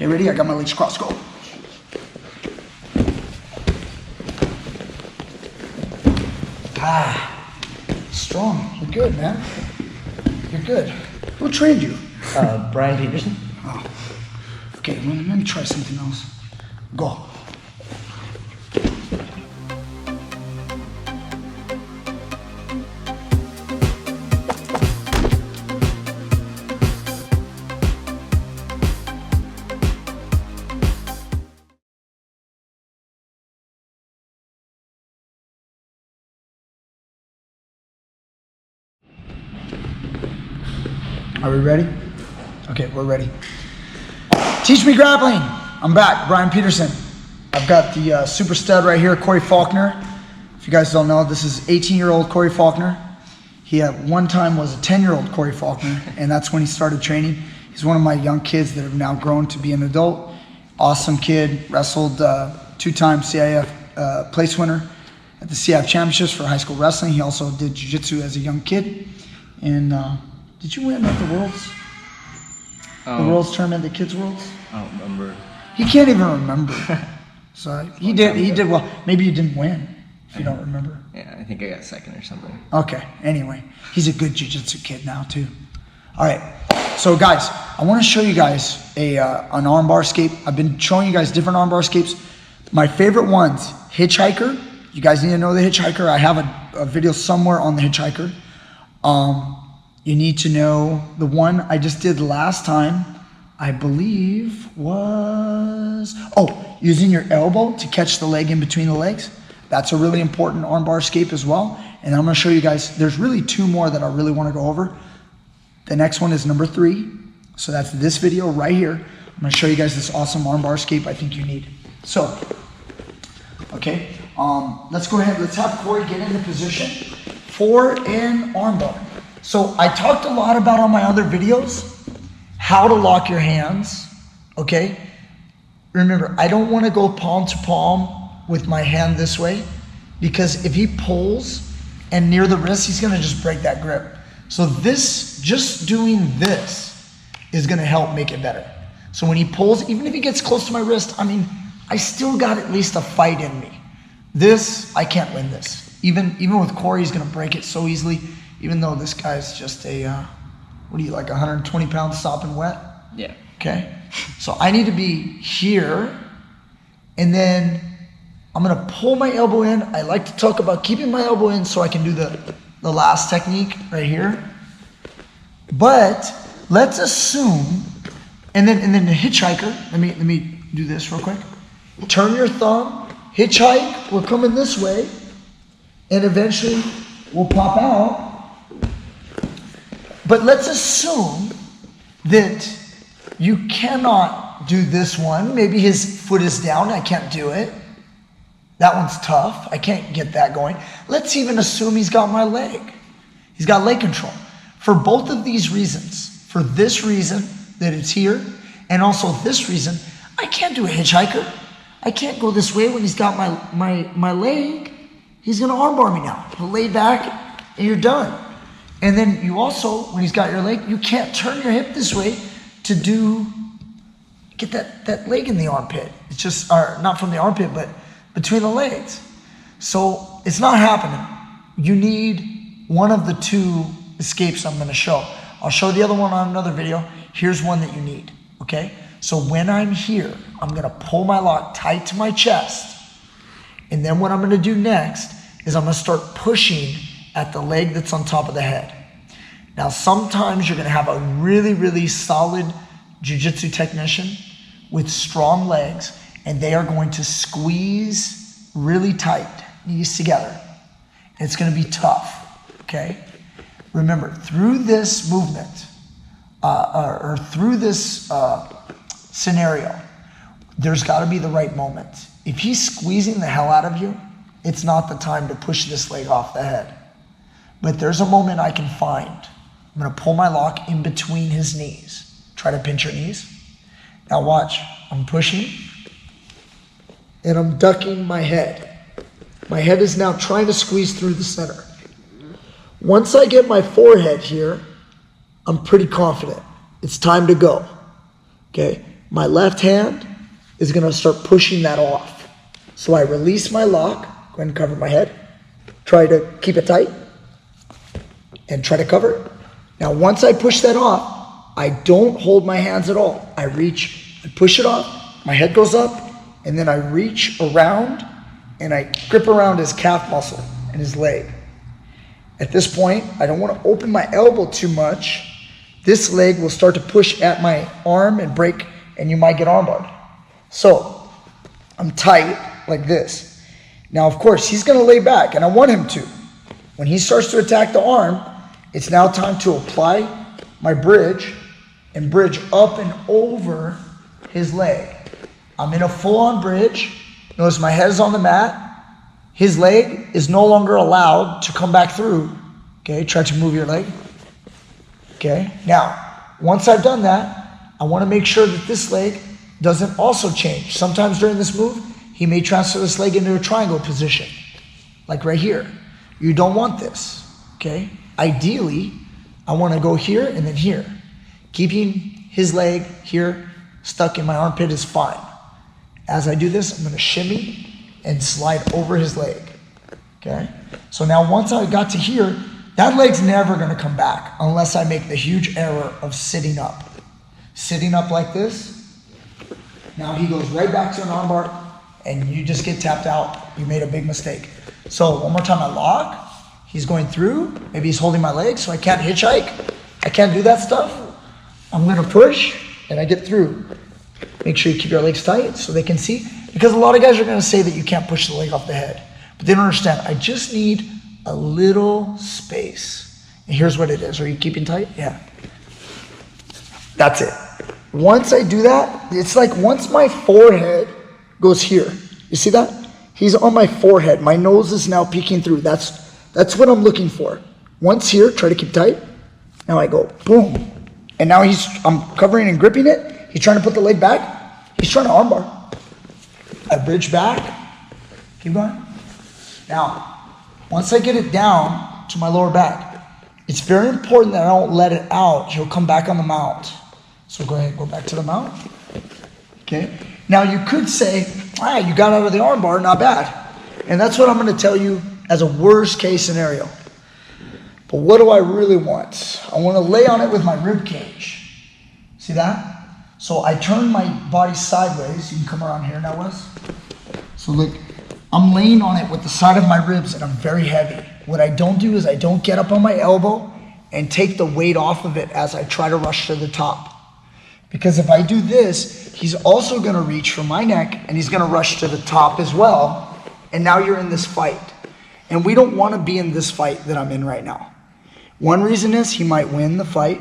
Okay, ready? I got my legs crossed. Go. Strong. You're good, man. You're good. Who trained you? Brian Peterson. Oh. Okay, let me try something else. Go. Are we ready? Okay, we're ready. Teach Me Grappling. I'm back, Brian Peterson. I've got the super stud right here, Corey Faulkner. If you guys don't know, this is 18-year-old Corey Faulkner. He at one time was a 10-year-old Corey Faulkner, and that's when he started training. He's one of my young kids that have now grown to be an adult. Awesome kid, wrestled two-time CIF place winner at the CIF Championships for high school wrestling. He also did jiu-jitsu as a young kid. And did you win at the Worlds? The Worlds tournament, the Kids Worlds? I don't remember. He can't even remember. So he did well. Maybe you didn't win if you don't remember. Yeah, I think I got second or something. Okay, anyway, he's a good jiu-jitsu kid now too. All right, so guys, I want to show you guys an armbar escape. I've been showing you guys different armbar escapes. My favorite ones, hitchhiker. You guys need to know the hitchhiker. I have a video somewhere on the hitchhiker. You need to know the one I just did last time, I believe was, using your elbow to catch the leg in between the legs. That's a really important armbar escape as well. And I'm gonna show you guys, there's really two more that I really wanna go over. The next one is number 3. So that's this video right here. I'm gonna show you guys this awesome armbar escape I think you need. So, okay, let's go ahead, let's have Corey get into position for an armbar. So I talked a lot about on my other videos, how to lock your hands, okay? Remember, I don't wanna go palm to palm with my hand this way, because if he pulls and near the wrist, he's gonna just break that grip. So this, just doing this is gonna help make it better. So when he pulls, even if he gets close to my wrist, I mean, I still got at least a fight in me. This, I can't win this. Even with Corey, he's gonna break it so easily. Even though this guy's just a, what are you, like 120 pounds sopping wet? Yeah. Okay. So I need to be here, and then I'm gonna pull my elbow in. I like to talk about keeping my elbow in so I can do the last technique right here. But let's assume, and then the hitchhiker, let me do this real quick. Turn your thumb, hitchhike, we're coming this way, and eventually we'll pop out. But let's assume that you cannot do this one. Maybe his foot is down, I can't do it. That one's tough, I can't get that going. Let's even assume he's got my leg. He's got leg control. For both of these reasons, for this reason that it's here, and also this reason, I can't do a hitchhiker. I can't go this way when he's got my leg. He's gonna armbar me now. He'll lay back and you're done. And then you also, when he's got your leg, you can't turn your hip this way to get that leg in the armpit. It's just, or not from the armpit, but between the legs. So it's not happening. You need one of the two escapes I'm gonna show. I'll show the other one on another video. Here's one that you need, okay? So when I'm here, I'm gonna pull my lock tight to my chest. And then what I'm gonna do next is I'm gonna start pushing at the leg that's on top of the head. Now, sometimes you're gonna have a really, really solid jiu-jitsu technician with strong legs, and they are going to squeeze really tight, knees together. And it's gonna be tough, okay? Remember, through this movement, or through this scenario, there's gotta be the right moment. If he's squeezing the hell out of you, it's not the time to push this leg off the head. But there's a moment I can find. I'm gonna pull my lock in between his knees. Try to pinch your knees. Now watch, I'm pushing, and I'm ducking my head. My head is now trying to squeeze through the center. Once I get my forehead here, I'm pretty confident. It's time to go, okay? my left hand is gonna start pushing that off. So I release my lock, go ahead and cover my head, try to keep it tight, and try to cover it. Now once I push that off, I don't hold my hands at all. I reach, I push it off, my head goes up, and then I reach around and I grip around his calf muscle and his leg. At this point, I don't want to open my elbow too much. This leg will start to push at my arm and break, and you might get armbarred. So I'm tight like this. Now, of course, he's going to lay back, and I want him to. When he starts to attack the arm, it's now time to apply my bridge and bridge up and over his leg. I'm in a full-on bridge. Notice my head is on the mat. His leg is no longer allowed to come back through. Okay, try to move your leg. Okay, now, once I've done that, I want to make sure that this leg doesn't also change. Sometimes during this move, he may transfer this leg into a triangle position, like right here. You don't want this, okay? Ideally, I want to go here and then here. Keeping his leg here stuck in my armpit is fine. As I do this, I'm going to shimmy and slide over his leg, okay? So now once I got to here, that leg's never going to come back unless I make the huge error of sitting up. Sitting up like this. Now he goes right back to an armbar and you just get tapped out. You made a big mistake. So one more time I lock. He's going through. Maybe he's holding my leg so I can't hitchhike. I can't do that stuff. I'm going to push and I get through. Make sure you keep your legs tight so they can see. Because a lot of guys are going to say that you can't push the leg off the head. But they don't understand. I just need a little space. And here's what it is. Are you keeping tight? Yeah. That's it. Once I do that, it's like once my forehead goes here. You see that? He's on my forehead. My nose is now peeking through. That's what I'm looking for. Once here, try to keep tight. Now I go, boom. And now I'm covering and gripping it. He's trying to put the leg back. He's trying to armbar. I bridge back. Keep going. Now, once I get it down to my lower back, it's very important that I don't let it out. He'll come back on the mount. So go ahead, go back to the mount. Okay. Now you could say, you got out of the armbar, not bad. And that's what I'm going to tell you as a worst case scenario. But what do I really want? I want to lay on it with my rib cage. See that? So I turn my body sideways. You can come around here now, Wes. So look, I'm laying on it with the side of my ribs and I'm very heavy. What I don't do is I don't get up on my elbow and take the weight off of it as I try to rush to the top. Because if I do this, he's also going to reach for my neck and he's going to rush to the top as well. And now you're in this fight. And we don't want to be in this fight that I'm in right now. One reason is he might win the fight.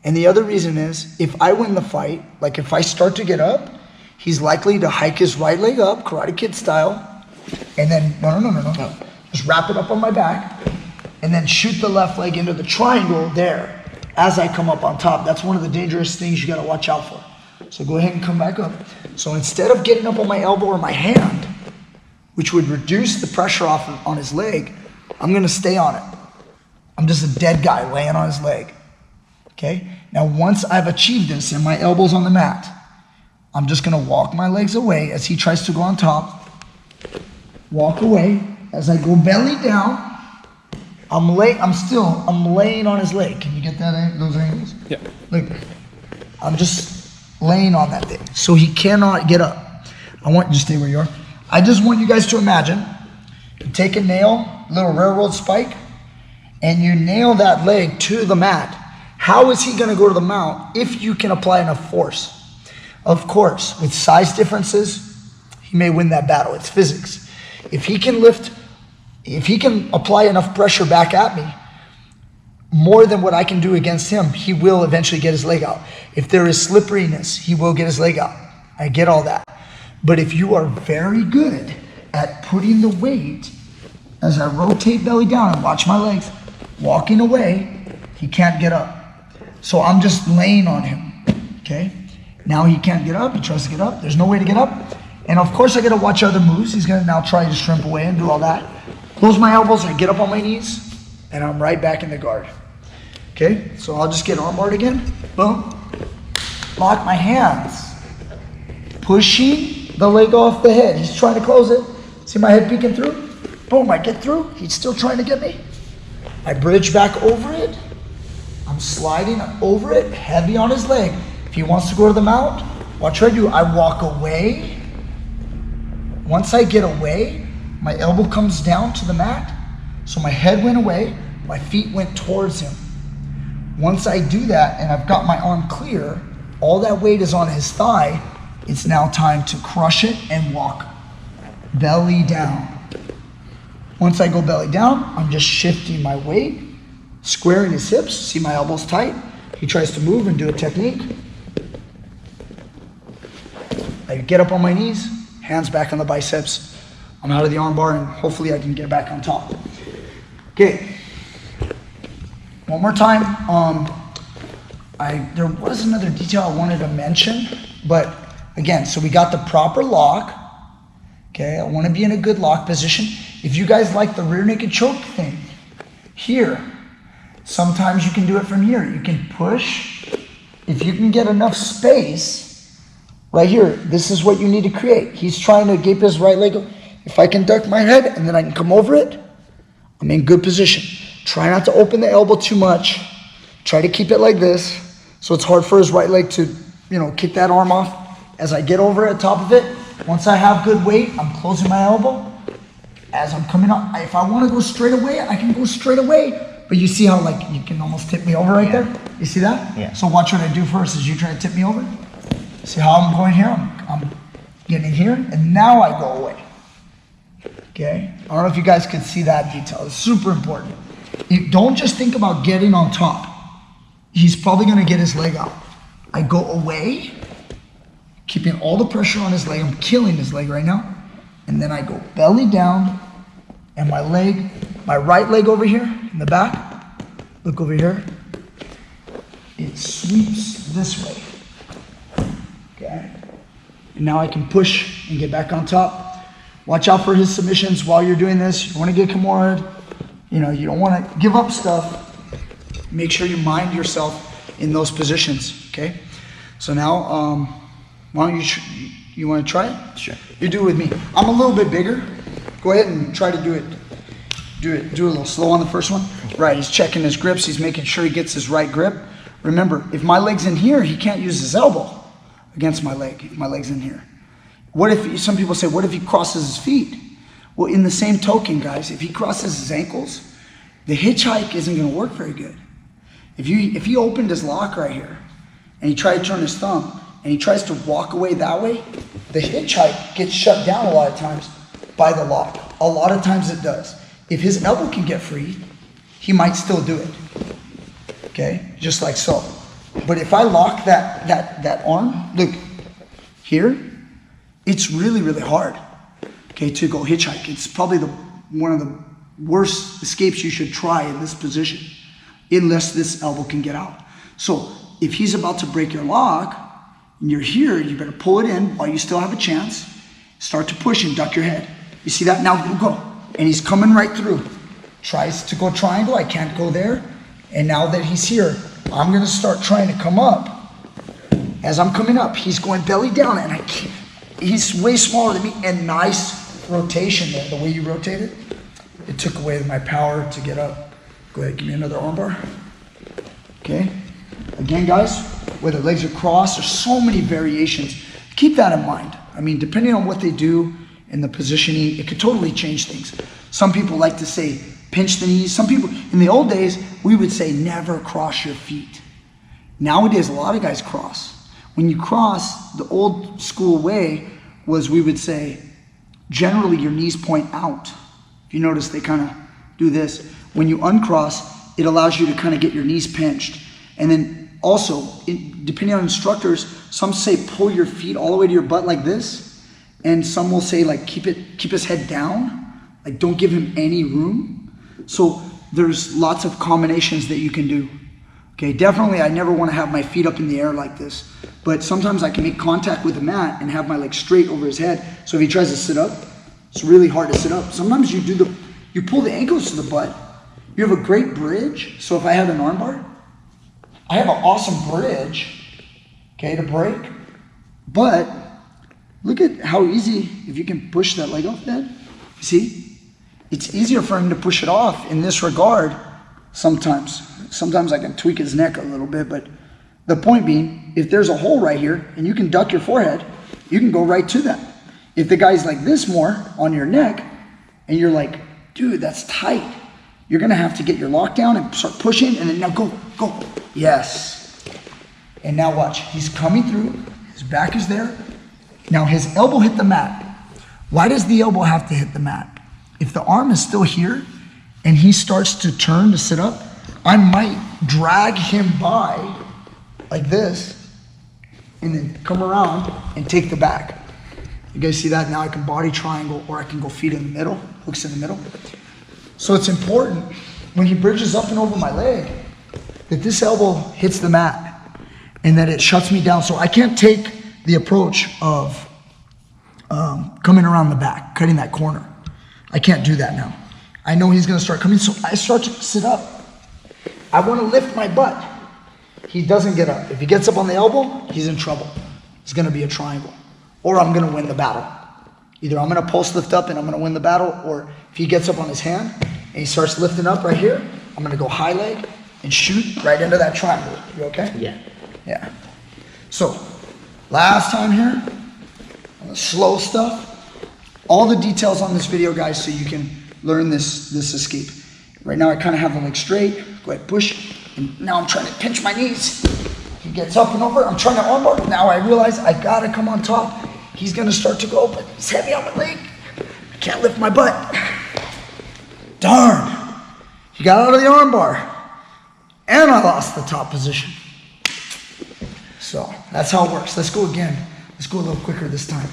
And the other reason is if I win the fight, like if I start to get up, he's likely to hike his right leg up, Karate Kid style. And then, no. Just wrap it up on my back. And then shoot the left leg into the triangle there. As I come up on top. That's one of the dangerous things you got to watch out for. So go ahead and come back up. So instead of getting up on my elbow or my hand, which would reduce the pressure off on his leg, I'm going to stay on it. I'm just a dead guy laying on his leg. Okay? Now once I've achieved this and my elbow's on the mat, I'm just going to walk my legs away as he tries to go on top. Walk away. As I go belly down, I'm laying on his leg. Can you get that? Those angles? Yeah. Look, I'm just laying on that thing. So he cannot get up. I want you to stay where you are. I just want you guys to imagine, you take a nail, a little railroad spike, and you nail that leg to the mat. How is he going to go to the mount if you can apply enough force? Of course, with size differences, he may win that battle. It's physics. If he can apply enough pressure back at me, more than what I can do against him, he will eventually get his leg out. If there is slipperiness, he will get his leg out. I get all that. But if you are very good at putting the weight, as I rotate belly down and watch my legs, walking away, he can't get up. So I'm just laying on him, okay? Now he can't get up, he tries to get up, there's no way to get up. And of course I gotta watch other moves. He's gonna now try to shrimp away and do all that. Close my elbows, I get up on my knees, and I'm right back in the guard. Okay, so I'll just get armbarred again, boom. Lock my hands, pushing the leg off the head. He's trying to close it. See my head peeking through? Boom, I get through. He's still trying to get me. I bridge back over it. I'm sliding over it, heavy on his leg. If he wants to go to the mount, watch what I do. I walk away. Once I get away, my elbow comes down to the mat. So my head went away, my feet went towards him. Once I do that and I've got my arm clear, all that weight is on his thigh. It's now time to crush it and walk belly down. Once I go belly down, I'm just shifting my weight, squaring his hips. See my elbows tight? He tries to move and do a technique. I get up on my knees, hands back on the biceps. I'm out of the arm bar and hopefully I can get back on top. Okay. One more time. There was another detail I wanted to mention, but again, so we got the proper lock. Okay, I want to be in a good lock position. If you guys like the rear naked choke thing, here, sometimes you can do it from here. You can push. If you can get enough space, right here, this is what you need to create. He's trying to gape his right leg. If I can duck my head and then I can come over it, I'm in good position. Try not to open the elbow too much. Try to keep it like this, so it's hard for his right leg to, kick that arm off. As I get over at top of it, once I have good weight, I'm closing my elbow. As I'm coming up, if I want to go straight away, I can go straight away. But you see how you can almost tip me over right there? You see that? Yeah. So watch what I do first as you try to tip me over. See how I'm going here? I'm getting here, and now I go away. Okay? I don't know if you guys can see that detail. It's super important. You don't just think about getting on top. He's probably going to get his leg out. I go away, keeping all the pressure on his leg. I'm killing his leg right now. And then I go belly down, and my right leg over here in the back, look over here, it sweeps this way. Okay? And now I can push and get back on top. Watch out for his submissions while you're doing this. You want to get Kimura'd. You don't want to give up stuff. Make sure you mind yourself in those positions, okay? So now, why don't you want to try it? Sure. You do it with me. I'm a little bit bigger. Go ahead and try to do it. Do a little slow on the first one. Right, he's checking his grips. He's making sure he gets his right grip. Remember, if my leg's in here, he can't use his elbow against my leg. If my leg's in here. What if, some people say, what if he crosses his feet? Well, in the same token, guys, if he crosses his ankles, the hitchhike isn't going to work very good. If he opened his lock right here, and he tried to turn his thumb, and he tries to walk away that way, the hitchhike gets shut down a lot of times by the lock. A lot of times it does. If his elbow can get free, he might still do it. Okay, just like so. But if I lock that arm, look, here, it's really, really hard, okay, to go hitchhike. It's probably one of the worst escapes you should try in this position, unless this elbow can get out. So if he's about to break your lock, and you're here, you better pull it in while you still have a chance. Start to push and duck your head. You see that? Now go. And he's coming right through. Tries to go triangle, I can't go there. And now that he's here, I'm gonna start trying to come up. As I'm coming up, he's going belly down, and I can't. He's way smaller than me, and nice rotation there. The way you rotated, it took away my power to get up. Go ahead, give me another armbar. Okay. Again, guys, whether legs are crossed, there's so many variations. Keep that in mind. I mean, depending on what they do and the positioning, it could totally change things. Some people like to say, pinch the knees. Some people, in the old days, we would say, never cross your feet. Nowadays, a lot of guys cross. When you cross, the old school way was we would say, generally your knees point out. If you notice, they kind of do this. When you uncross, it allows you to kind of get your knees pinched. And then also, depending on instructors, some say pull your feet all the way to your butt like this. And some will say keep his head down. Don't give him any room. So there's lots of combinations that you can do. Okay, definitely I never want to have my feet up in the air like this. But sometimes I can make contact with the mat and have my legs straight over his head. So if he tries to sit up, it's really hard to sit up. Sometimes you pull the ankles to the butt. You have a great bridge. So if I have an armbar, I have an awesome bridge, okay, to break. But Look at how easy, if you can push that leg off that. See? It's easier for him to push it off in this regard sometimes. Sometimes I can tweak his neck a little bit, but the point being, if there's a hole right here and you can duck your forehead, you can go right to that. If the guy's like this more on your neck and you're like, dude, that's tight, you're gonna have to get your lockdown and start pushing, and then now go. Yes. And now watch, he's coming through, his back is there. Now his elbow hit the mat. Why does the elbow have to hit the mat? If the arm is still here and he starts to turn to sit up, I might drag him by like this and then come around and take the back. You guys see that? Now I can body triangle, or I can go feet in the middle, hooks in the middle. So it's important when he bridges up and over my leg that this elbow hits the mat and that it shuts me down. So I can't take the approach of coming around the back, cutting that corner. I can't do that now. I know he's gonna start coming, so I start to sit up. I wanna lift my butt. He doesn't get up. If he gets up on the elbow, he's in trouble. It's gonna be a triangle. Or I'm gonna win the battle. Either I'm gonna post lift up and I'm gonna win the battle, or if he gets up on his hand and he starts lifting up right here, I'm gonna go high leg and shoot right into that triangle. You okay? Yeah. Yeah. So, last time here, on the slow stuff, all the details on this video, guys, so you can learn this escape. Right now I kind of have the leg straight, go ahead, push, and now I'm trying to pinch my knees. He gets up and over, I'm trying to armbar, now I realize I gotta come on top. He's gonna start to go, but it's heavy on my leg. I can't lift my butt. Darn, he got out of the armbar, and I lost the top position. So, that's how it works. Let's go again. Let's go a little quicker this time.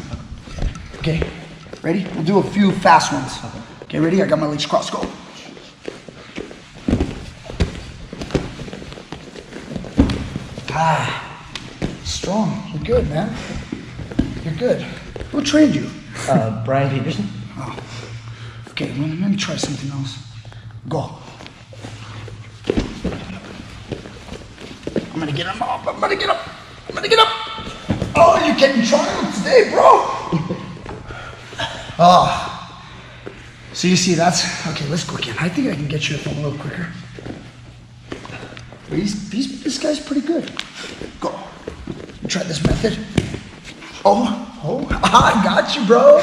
Okay, ready? We'll do a few fast ones. Okay, ready? I got my legs crossed, go. Strong. You're good, man. You're good. Who trained you? Brian Peterson. Oh. Okay, let me try something else. Go. I'm gonna get him up. I'm gonna get up. I'm gonna get up. Oh, you're getting triangle today, bro. Oh. So you see, that's okay. Let's go again. I think I can get you up a little quicker. This guy's pretty good. Go. Try this method. I got you, bro.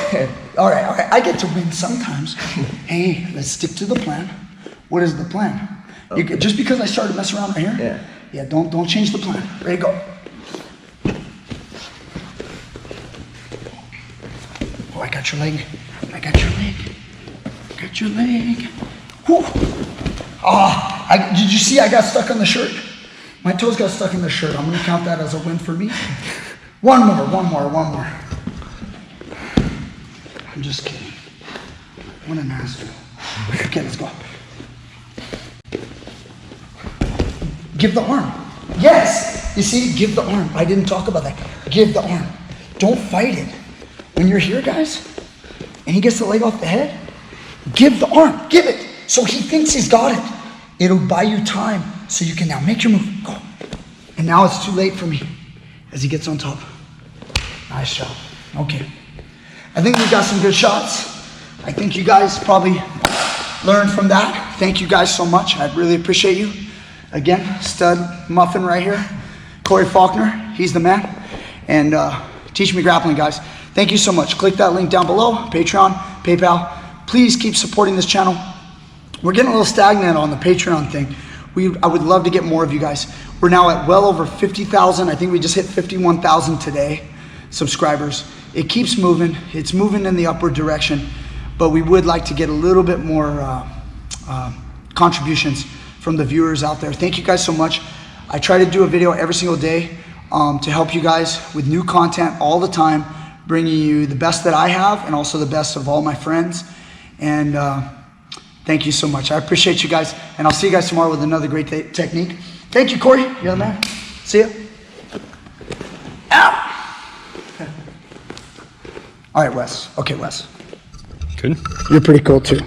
All right. I get to win sometimes. Hey, let's stick to the plan. What is the plan? Okay. Just because I started messing around right here? Yeah, don't change the plan. Ready, go. Oh, I got your leg. Whew. Did you see I got stuck on the shirt? My toes got stuck in the shirt. I'm gonna count that as a win for me. One more. I'm just kidding. What an asshole. Okay, let's go. Give the arm. Yes! You see, give the arm. I didn't talk about that. Give the arm. Don't fight it. When you're here, guys, and he gets the leg off the head, give the arm. Give it. So he thinks he's got it. It'll buy you time so you can now make your move. Go. And now it's too late for me as he gets on top. Nice shot. Okay. I think we got some good shots. I think you guys probably learned from that. Thank you guys so much. I really appreciate you. Again, stud muffin right here. Corey Faulkner, he's the man. And Teach Me Grappling, guys. Thank you so much. Click that link down below. Patreon, PayPal. Please keep supporting this channel. We're getting a little stagnant on the Patreon thing. I would love to get more of you guys. We're now at well over 50,000. I think we just hit 51,000 today, subscribers. It keeps moving. It's moving in the upward direction, but we would like to get a little bit more contributions from the viewers out there. Thank you guys so much. I try to do a video every single day to help you guys with new content all the time, bringing you the best that I have and also the best of all my friends. And thank you so much. I appreciate you guys, and I'll see you guys tomorrow with another great technique. Thank you, Corey. You're the man. See ya. Ow! All right, Wes. Okay, Wes. Good. You're pretty cool too.